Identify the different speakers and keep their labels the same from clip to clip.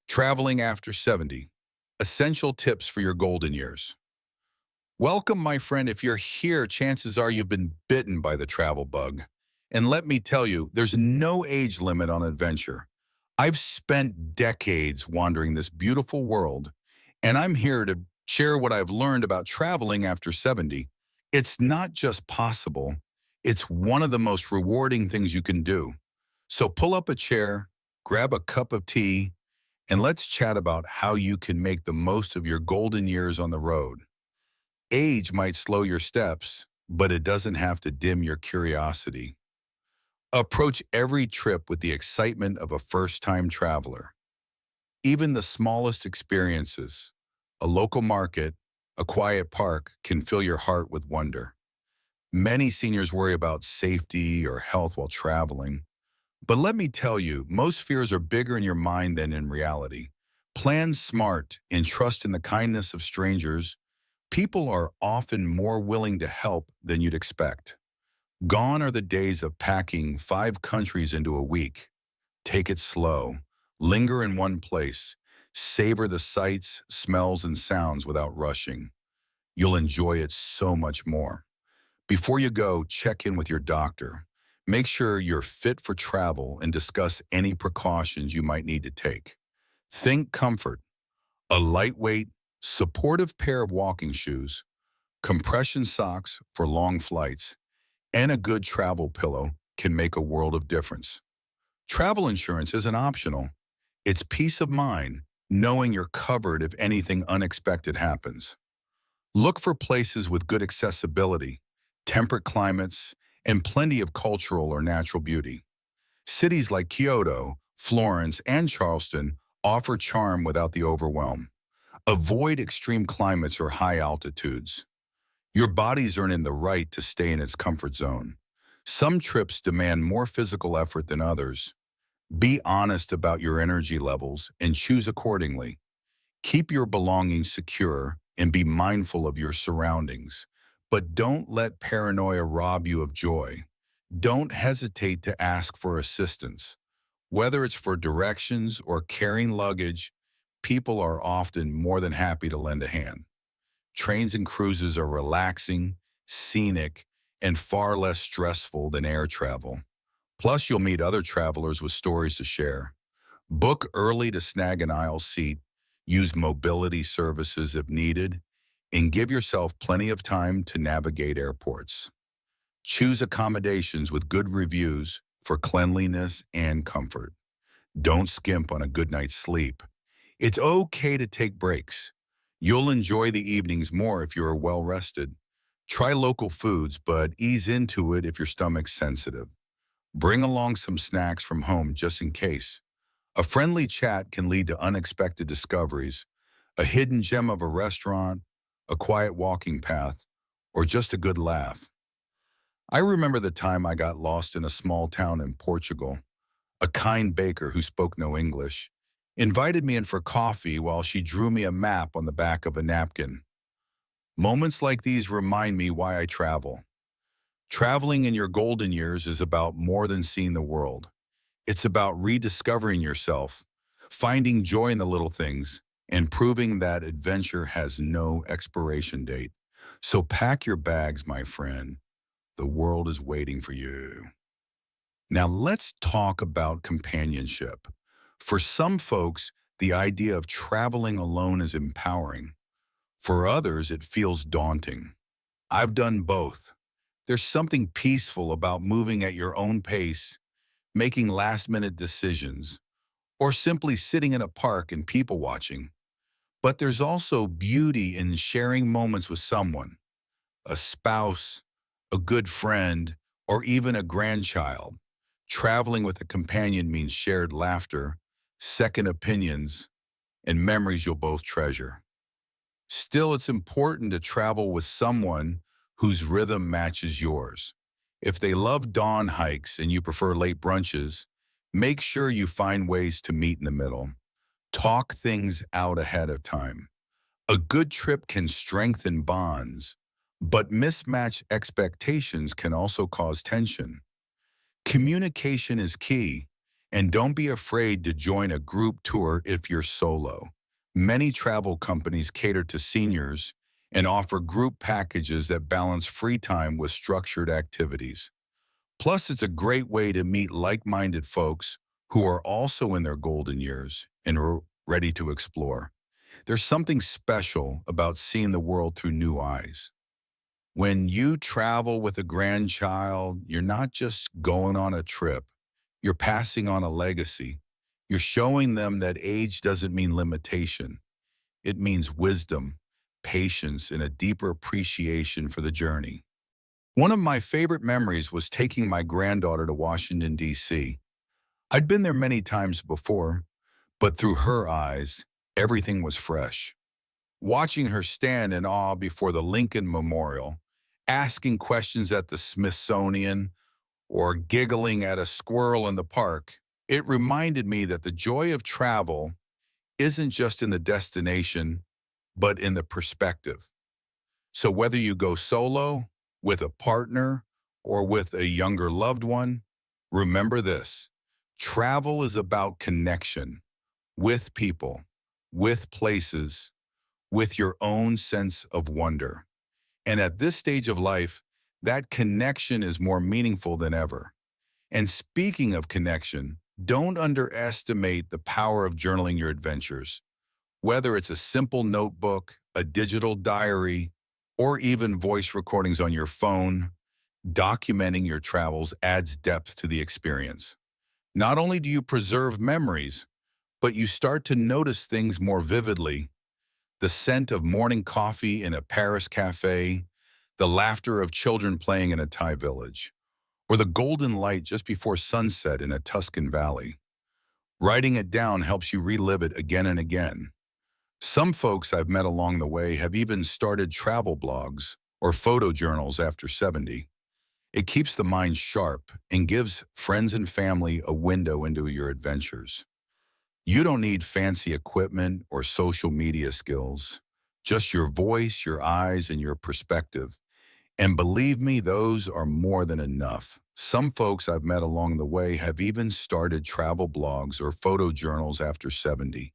Speaker 1: Traveling after 70. Essential tips for your golden years. Welcome, my friend. If you're here, chances are you've been bitten by the travel bug. And let me tell you, there's no age limit on adventure. I've spent decades wandering this beautiful world, and I'm here to share what I've learned about traveling after 70. It's not just possible, it's one of the most rewarding things you can do. So pull up a chair, grab a cup of tea, and let's chat about how you can make the most of your golden years on the road. Age might slow your steps, but it doesn't have to dim your curiosity. Approach every trip with the excitement of a first-time traveler. Even the smallest experiences, a local market, a quiet park, can fill your heart with wonder. Many seniors worry about safety or health while traveling, but let me tell you, most fears are bigger in your mind than in reality. Plan smart and trust in the kindness of strangers. People are often more willing to help than you'd expect. Gone are the days of packing 5 countries into a week. Take it slow. Linger in one place. Savor the sights, smells, and sounds without rushing. You'll enjoy it so much more. Before you go, check in with your doctor. Make sure you're fit for travel and discuss any precautions you might need to take. Think comfort. A lightweight, supportive pair of walking shoes, compression socks for long flights, and a good travel pillow can make a world of difference. Travel insurance isn't optional. It's peace of mind, knowing you're covered if anything unexpected happens. Look for places with good accessibility, temperate climates, and plenty of cultural or natural beauty. Cities like Kyoto, Florence, and Charleston offer charm without the overwhelm. Avoid extreme climates or high altitudes. Your body's earning the right to stay in its comfort zone. Some trips demand more physical effort than others. Be honest about your energy levels and choose accordingly. Keep your belongings secure and be mindful of your surroundings. But don't let paranoia rob you of joy. Don't hesitate to ask for assistance. Whether it's for directions or carrying luggage, people are often more than happy to lend a hand. Trains and cruises are relaxing, scenic, and far less stressful than air travel. Plus, you'll meet other travelers with stories to share. Book early to snag an aisle seat, use mobility services if needed, and give yourself plenty of time to navigate airports. Choose accommodations with good reviews for cleanliness and comfort. Don't skimp on a good night's sleep. It's okay to take breaks. You'll enjoy the evenings more if you're well rested. Try local foods, but ease into it if your stomach's sensitive. Bring along some snacks from home just in case. A friendly chat can lead to unexpected discoveries, a hidden gem of a restaurant, a quiet walking path, or just a good laugh. I remember the time I got lost in a small town in Portugal. A kind baker who spoke no English invited me in for coffee while she drew me a map on the back of a napkin. Moments like these remind me why I travel. Traveling in your golden years is about more than seeing the world. It's about rediscovering yourself, finding joy in the little things, and proving that adventure has no expiration date. So pack your bags, my friend. The world is waiting for you. Now let's talk about companionship. For some folks, the idea of traveling alone is empowering. For others, it feels daunting. I've done both. There's something peaceful about moving at your own pace, making last-minute decisions, or simply sitting in a park and people watching. But there's also beauty in sharing moments with someone, a spouse, a good friend, or even a grandchild. Traveling with a companion means shared laughter, second opinions, and memories you'll both treasure. Still, it's important to travel with someone whose rhythm matches yours. If they love dawn hikes and you prefer late brunches, make sure you find ways to meet in the middle. Talk things out ahead of time. A good trip can strengthen bonds, but mismatched expectations can also cause tension. Communication is key. And don't be afraid to join a group tour if you're solo. Many travel companies cater to seniors and offer group packages that balance free time with structured activities. Plus, it's a great way to meet like-minded folks who are also in their golden years and are ready to explore. There's something special about seeing the world through new eyes. When you travel with a grandchild, you're not just going on a trip, you're passing on a legacy. You're showing them that age doesn't mean limitation. It means wisdom, patience, and a deeper appreciation for the journey. One of my favorite memories was taking my granddaughter to Washington, D.C. I'd been there many times before, but through her eyes, everything was fresh. Watching her stand in awe before the Lincoln Memorial, asking questions at the Smithsonian, or giggling at a squirrel in the park, it reminded me that the joy of travel isn't just in the destination, but in the perspective. So whether you go solo, with a partner, or with a younger loved one, remember this: travel is about connection with people, with places, with your own sense of wonder. And at this stage of life, that connection is more meaningful than ever. And speaking of connection, don't underestimate the power of journaling your adventures. Whether it's a simple notebook, a digital diary, or even voice recordings on your phone, documenting your travels adds depth to the experience. Not only do you preserve memories, but you start to notice things more vividly: the scent of morning coffee in a Paris cafe, the laughter of children playing in a Thai village, or the golden light just before sunset in a Tuscan valley. Writing it down helps you relive it again and again. Some folks I've met along the way have even started travel blogs or photo journals after 70. It keeps the mind sharp and gives friends and family a window into your adventures. You don't need fancy equipment or social media skills, just your voice, your eyes, and your perspective. And believe me, those are more than enough. Some folks I've met along the way have even started travel blogs or photo journals after 70.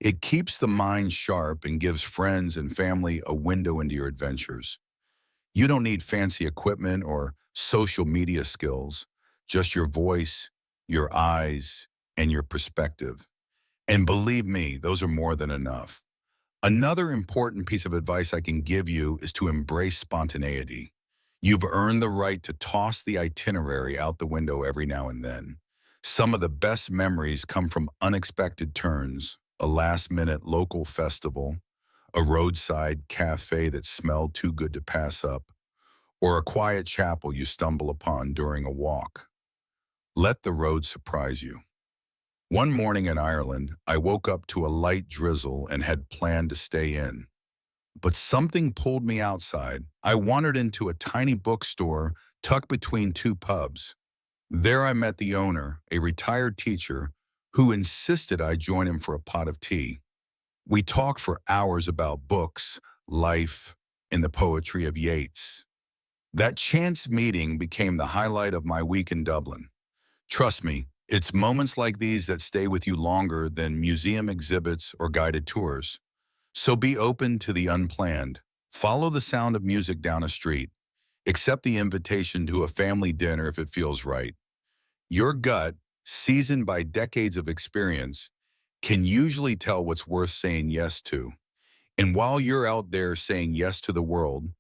Speaker 1: It keeps the mind sharp and gives friends and family a window into your adventures. You don't need fancy equipment or social media skills, just your voice, your eyes, and your perspective. And believe me, those are more than enough. Another important piece of advice I can give you is to embrace spontaneity. You've earned the right to toss the itinerary out the window every now and then. Some of the best memories come from unexpected turns: a last-minute local festival, a roadside cafe that smelled too good to pass up, or a quiet chapel you stumble upon during a walk. Let the road surprise you. One morning in Ireland, I woke up to a light drizzle and had planned to stay in. But something pulled me outside. I wandered into a tiny bookstore tucked between two pubs. There I met the owner, a retired teacher, who insisted I join him for a pot of tea. We talked for hours about books, life, and the poetry of Yeats. That chance meeting became the highlight of my week in Dublin. Trust me, it's moments like these that stay with you longer than museum exhibits or guided tours. So be open to the unplanned. Follow the sound of music down a street. Accept the invitation to a family dinner if it feels right. Your gut, seasoned by decades of experience, can usually tell what's worth saying yes to. And while you're out there saying yes to the world,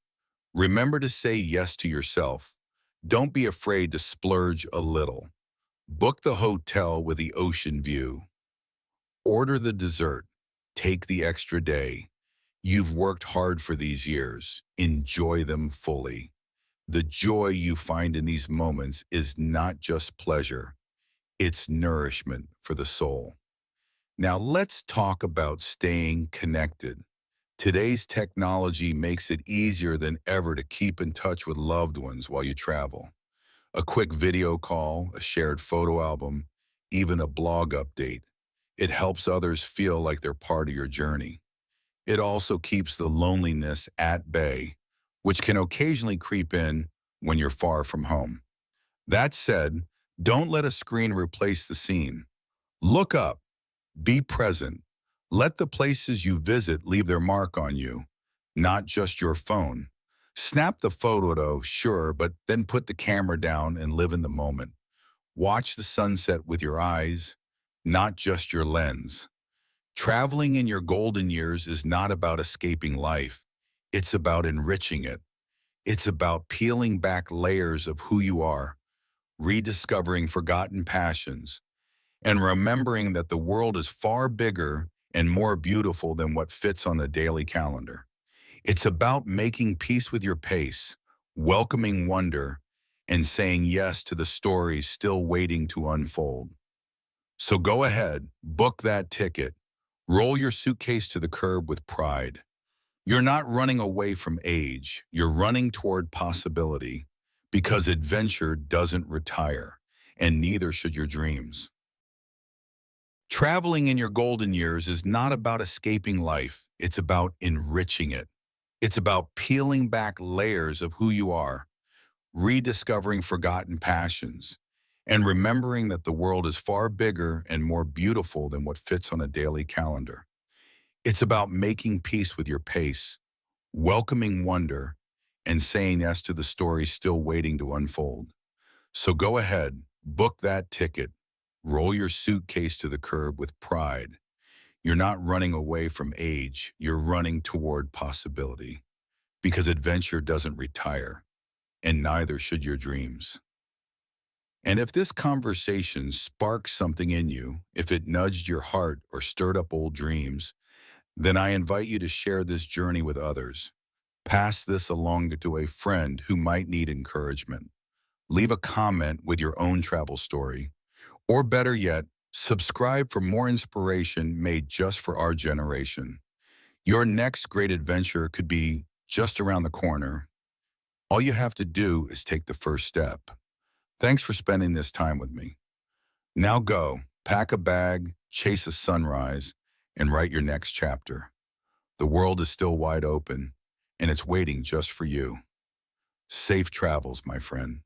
Speaker 1: remember to say yes to yourself. Don't be afraid to splurge a little. Book the hotel with the ocean view. Order the dessert. Take the extra day. You've worked hard for these years. Enjoy them fully. The joy you find in these moments is not just pleasure, it's nourishment for the soul. Now let's talk about staying connected. Today's technology makes it easier than ever to keep in touch with loved ones while you travel. A quick video call, a shared photo album, even a blog update. It helps others feel like they're part of your journey. It also keeps the loneliness at bay, which can occasionally creep in when you're far from home. That said, Don't let a screen replace the scene. Look up, be present. Let the places you visit leave their mark on you, not just your phone. Snap the photo, though, sure, but then put the camera down and live in the moment. Watch the sunset with your eyes, not just your lens. Traveling in your golden years is not about escaping life. It's about enriching it. It's about peeling back layers of who you are, rediscovering forgotten passions, and remembering that the world is far bigger and more beautiful than what fits on a daily calendar. It's about making peace with your pace, welcoming wonder, and saying yes to the stories still waiting to unfold. So go ahead, book that ticket, roll your suitcase to the curb with pride. You're not running away from age, you're running toward possibility, because adventure doesn't retire, and neither should your dreams. Traveling in your golden years is not about escaping life, it's about enriching it. It's about peeling back layers of who you are, rediscovering forgotten passions, and remembering that the world is far bigger and more beautiful than what fits on a daily calendar. It's about making peace with your pace, welcoming wonder, and saying yes to the stories still waiting to unfold. So go ahead, book that ticket, roll your suitcase to the curb with pride. You're not running away from age, you're running toward possibility. Because adventure doesn't retire, and neither should your dreams. And if this conversation sparked something in you, if it nudged your heart or stirred up old dreams, then I invite you to share this journey with others. Pass this along to a friend who might need encouragement. Leave a comment with your own travel story. Or better yet, subscribe for more inspiration made just for our generation. Your next great adventure could be just around the corner. All you have to do is take the first step. Thanks for spending this time with me. Now go, pack a bag, chase a sunrise, and write your next chapter. The world is still wide open, and it's waiting just for you. Safe travels, my friend.